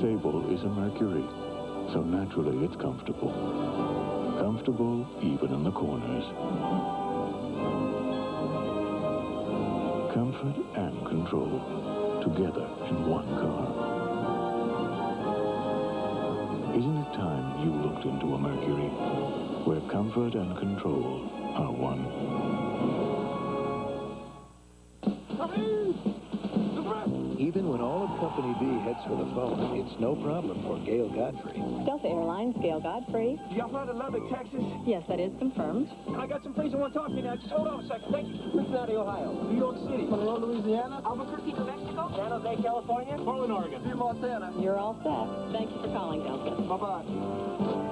Sable is a Mercury, so naturally it's comfortable. Comfortable even in the corners. Comfort and control, together in one car. Isn't it time you looked into a Mercury, where comfort and control are one? Even when all of Company B heads for the phone, it's no problem for Gail Godfrey. Delta Airlines, Gail Godfrey. Y'all fly to Lubbock, Texas? Yes, that is confirmed. I got some friends who want to talk to you now. Just hold on a second. Thank you. Cincinnati, Ohio. New York City. Monroe, Louisiana. Albuquerque, New Mexico. San Jose, California. Portland, Oregon. Here, Montana. You're all set. Thank you for calling, Delta. Bye-bye.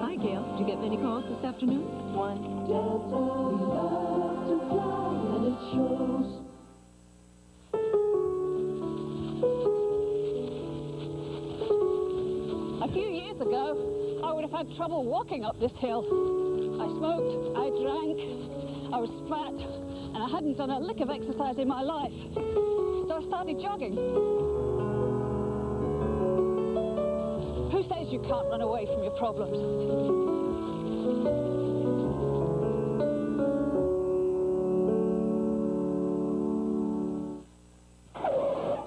Hi, Gail. Did you get many calls this afternoon? One. Delta, we love to fly, and it shows. A few years ago, I would have had trouble walking up this hill. I smoked, I drank, I was fat, and I hadn't done a lick of exercise in my life. So I started jogging. Who says you can't run away from your problems?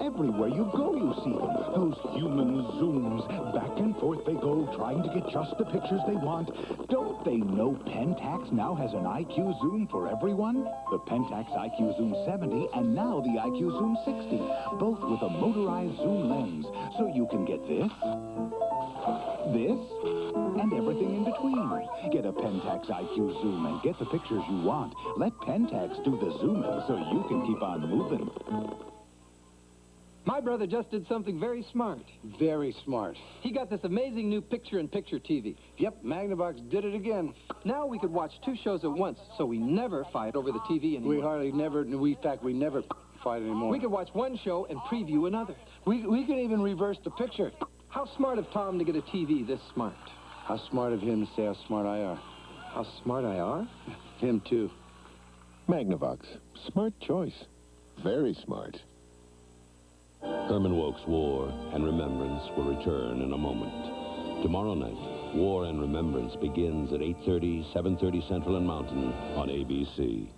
Everywhere you go, you see them. Those human zooms. Back and forth they go, trying to get just the pictures they want. Don't they know Pentax now has an IQ Zoom for everyone? The Pentax IQ Zoom 70 and now the IQ Zoom 60. Both with a motorized zoom lens. So you can get this, and everything in between. Get a Pentax IQ Zoom and get the pictures you want. Let Pentax do the zooming so you can keep on moving. My brother just did something very smart. Very smart. He got this amazing new picture-in-picture TV. Yep, Magnavox did it again. Now we could watch two shows at once, so we never fight over the TV anymore. We never fight anymore. We could watch one show and preview another. We can even reverse the picture. How smart of Tom to get a TV this smart. How smart of him to say how smart I are. How smart I are? Him, too. Magnavox. Smart choice. Very smart. Herman Wouk's War and Remembrance will return in a moment. Tomorrow night, War and Remembrance begins at 8:30, 7:30 Central and Mountain on ABC.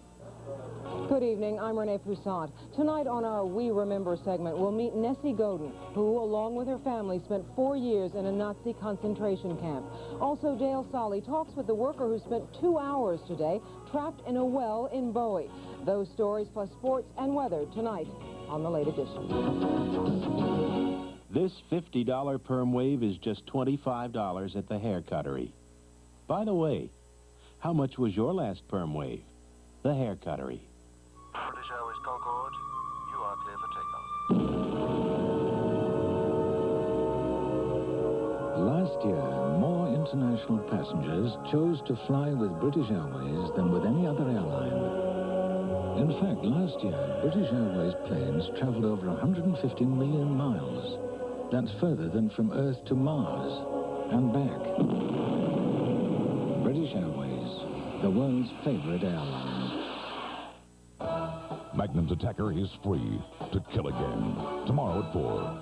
Good evening, I'm Renee Poussaint. Tonight on our We Remember segment, we'll meet Nessie Godin, who, along with her family, spent 4 years in a Nazi concentration camp. Also, Dale Solly talks with the worker who spent 2 hours today trapped in a well in Bowie. Those stories plus sports and weather tonight on the Late Edition. This $50 perm wave is just $25 at the hair Cuttery. By the way, how much was your last perm wave? The hair Cuttery. British Airways Concorde, you are clear for takeoff. Last year, more international passengers chose to fly with British Airways than with any other airline. In fact, last year, British Airways planes traveled over 150 million miles. That's further than from Earth to Mars and back. British Airways, the world's favorite airline. Magnum's Attacker is free to kill again. Tomorrow at 4.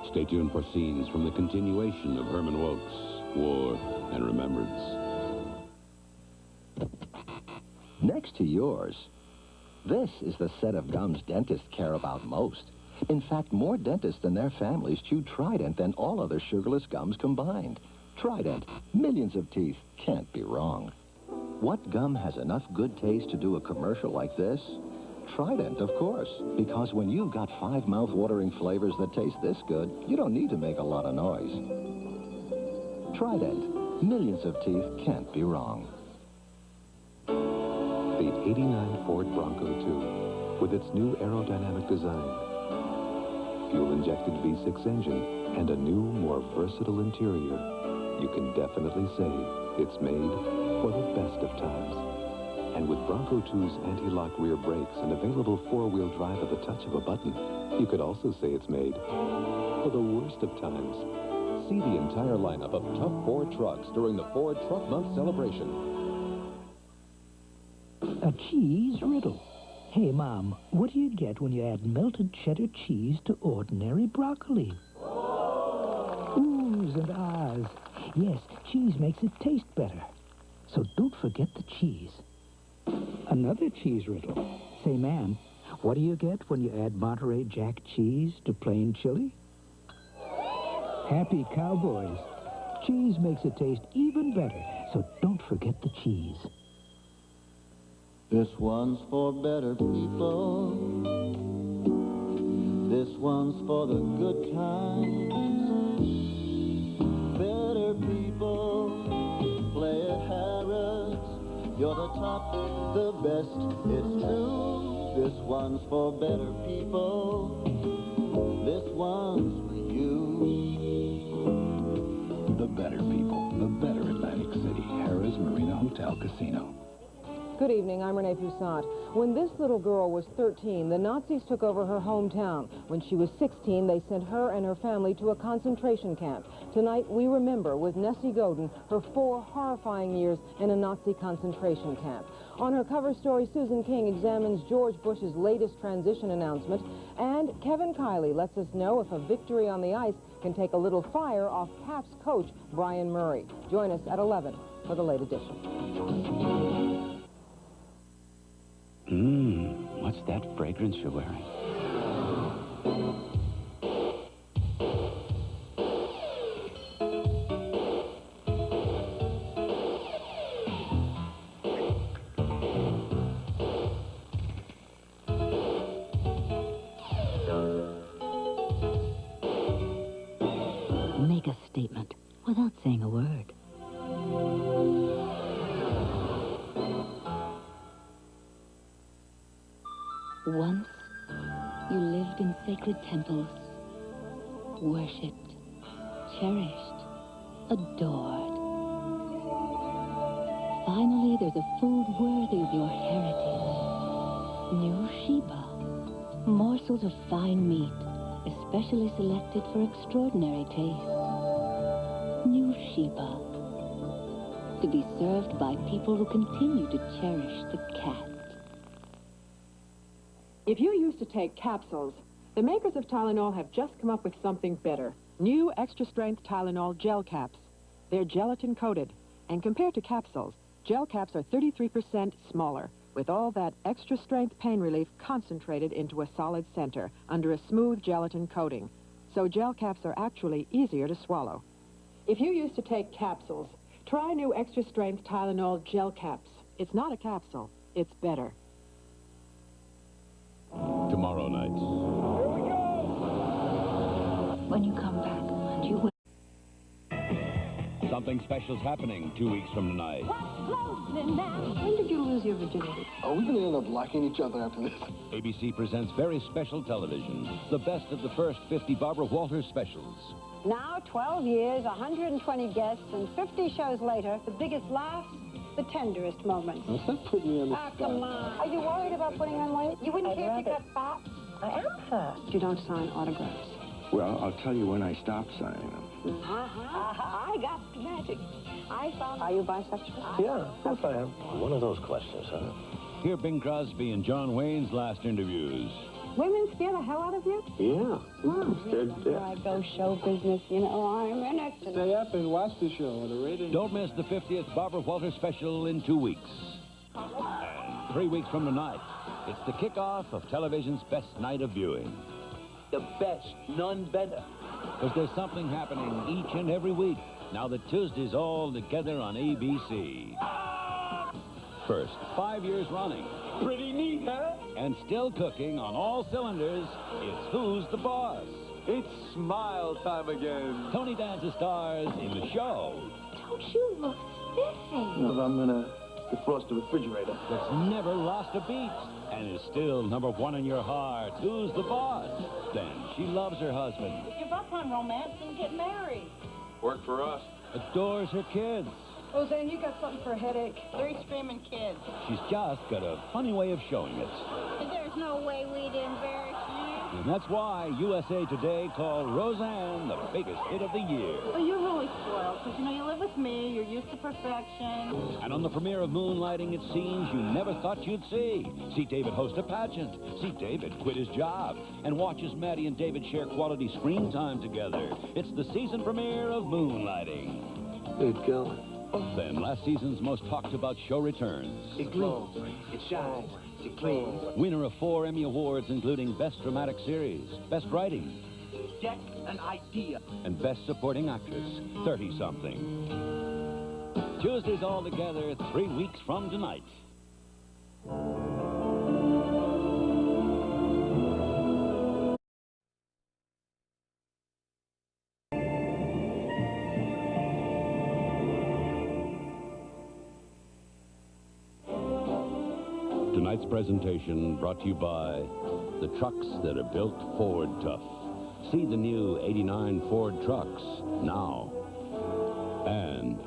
Stay tuned for scenes from the continuation of Herman Wouk's War and Remembrance. Next to yours, this is the set of gums dentists care about most. In fact, more dentists and their families chew Trident than all other sugarless gums combined. Trident, millions of teeth, can't be wrong. What gum has enough good taste to do a commercial like this? Trident, of course, because when you've got 5 mouth-watering flavors that taste this good, you don't need to make a lot of noise. Trident, millions of teeth can't be wrong. The '89 Ford Bronco II, with its new aerodynamic design, fuel-injected V6 engine, and a new, more versatile interior, you can definitely say it's made for the best of times. And with Bronco II's anti-lock rear brakes and available 4-wheel drive at the touch of a button, you could also say it's made for the worst of times. See the entire lineup of tough Ford trucks during the Ford Truck Month celebration. A cheese riddle. Hey, Mom, what do you get when you add melted cheddar cheese to ordinary broccoli? Oohs and ahs. Yes, cheese makes it taste better. So don't forget the cheese. Another cheese riddle. Say, ma'am, what do you get when you add Monterey Jack cheese to plain chili? Happy cowboys. Cheese makes it taste even better, so don't forget the cheese. This one's for better people. This one's for the good kind. Better people play at Harrah's. You're the top, the best, it's true. This one's for better people. This one's for you. The better people, the better Atlantic City. Harrah's Marina Hotel Casino. Good evening, I'm Renee Poussaint. When this little girl was 13, the Nazis took over her hometown. When she was 16, they sent her and her family to a concentration camp. Tonight, we remember with Nessie Godin her 4 horrifying years in a Nazi concentration camp. On her cover story, Susan King examines George Bush's latest transition announcement, and Kevin Kiley lets us know if a victory on the ice can take a little fire off Caps coach Brian Murray. Join us at 11 for the late edition. What's that fragrance you're wearing? Make a statement without saying a word. Once, you lived in sacred temples, worshipped, cherished, adored. Finally, there's a food worthy of your heritage. New Sheba. Morsels of fine meat, especially selected for extraordinary taste. New Sheba. To be served by people who continue to cherish the cat. If you used to take capsules, the makers of Tylenol have just come up with something better. New extra-strength Tylenol Gelcaps. They're gelatin-coated, and compared to capsules, Gelcaps are 33% smaller, with all that extra-strength pain relief concentrated into a solid center under a smooth gelatin coating. So Gelcaps are actually easier to swallow. If you used to take capsules, try new extra-strength Tylenol Gelcaps. It's not a capsule, it's better. Tomorrow night. When you come back, and you will. Something special's happening 2 weeks from tonight. When did you lose your virginity? Are we going to end up liking each other after this? ABC presents very special television. The best of the first 50 Barbara Walters specials. Now, 12 years, 120 guests, and 50 shows later, the biggest laughs, the tenderest moments. What's that putting me on the spot? Come on. Are you worried about putting on weight? You wouldn't care if you got fat? I am fat. You don't sign autographs. Well, I'll tell you when I stop signing them. I got the magic. I found. Are you bisexual? Yeah, of course I am. One of those questions, huh? Hear Bing Crosby and John Wayne's last interviews. Women scare the hell out of you? Yeah. I'm scared to death. I go show business, you know, I'm in it. Stay up and watch the show. The rating. Don't miss the 50th Barbara Walters special in 2 weeks. And 3 weeks from tonight, it's the kickoff of television's best night of viewing. The best, none better. Because there's something happening each and every week, now that Tuesday's all together on ABC. First, 5 years running. Pretty neat, huh? And still cooking on all cylinders, it's Who's the Boss? It's smile time again. Tony Danza stars in the show. Don't you look spiffy? No, I'm going to defrost the refrigerator. That's never lost a beat and is still #1 in your heart. Who's the Boss? Then she loves her husband. Give up on romance and get married. Work for us. Adores her kids. Roseanne, you got something for a headache? 3 screaming kids. She's just got a funny way of showing it. There's no way we'd embarrass you. And that's why USA Today called Roseanne the biggest hit of the year. Well, you're really spoiled, because, you know, you live with me, you're used to perfection. And on the premiere of Moonlighting, it seems you never thought you'd see. See David host a pageant. See David quit his job. And watch as Maddie and David share quality screen time together. It's the season premiere of Moonlighting. Good going. Then last season's most talked about show returns. It glows, it shines, it cleans. Winner of 4 Emmy Awards, including Best Dramatic Series, Best Writing, Get an idea. and Best Supporting Actress, 30-something. Tuesdays all together, 3 weeks from tonight. Tonight's presentation brought to you by the trucks that are built Ford tough. See the new '89 Ford trucks now. And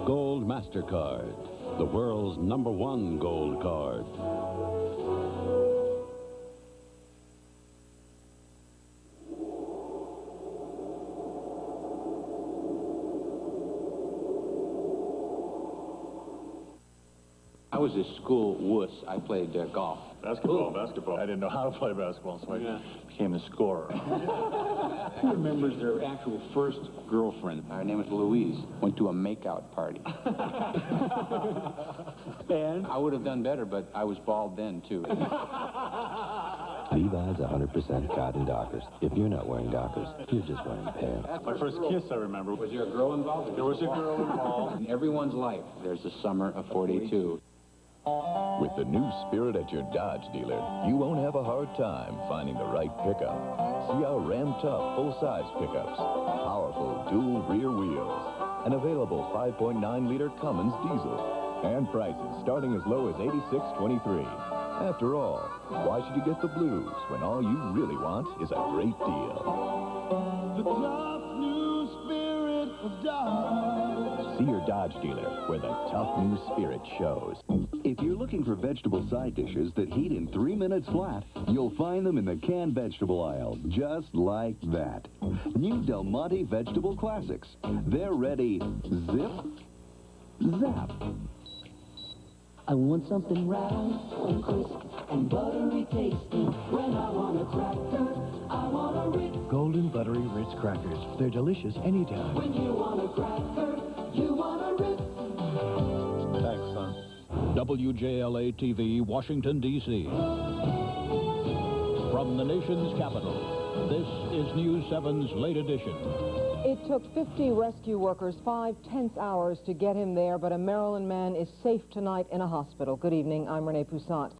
Gold MasterCard, the world's #1 gold card. I was a school wuss. I played golf. Basketball. I didn't know how to play basketball, so I became a scorer. Who remembers their actual first girlfriend? Her name was Louise. Went to a makeout party. And? I would have done better, but I was bald then, too. Levi's 100% cotton Dockers. If you're not wearing Dockers, you're just wearing pants. My first kiss, I remember. Was there a girl involved? There was a girl involved. In everyone's life, there's the summer of 42. With the new Spirit at your Dodge dealer, you won't have a hard time finding the right pickup. See our ram-tough full-size pickups, powerful dual rear wheels, and available 5.9-liter Cummins diesel, and prices starting as low as $86.23. After all, why should you get the blues when all you really want is a great deal? The tough new Spirit of Dodge. See your Dodge dealer where the tough new spirit shows. If you're looking for vegetable side dishes that heat in 3 minutes flat, you'll find them in the canned vegetable aisle, just like that. New Del Monte Vegetable Classics. They're ready. Zip, zap. I want something round and crisp and buttery tasty. When I want a cracker, I want a Ritz. Golden buttery Ritz crackers. They're delicious anytime. When you want a cracker, you want a Ritz. Thanks, son. WJLA-TV, Washington, D.C. From the nation's capital, this is News 7's late edition. It took 50 rescue workers 5 tense hours to get him there, but a Maryland man is safe tonight in a hospital. Good evening, I'm Renee Poussaint.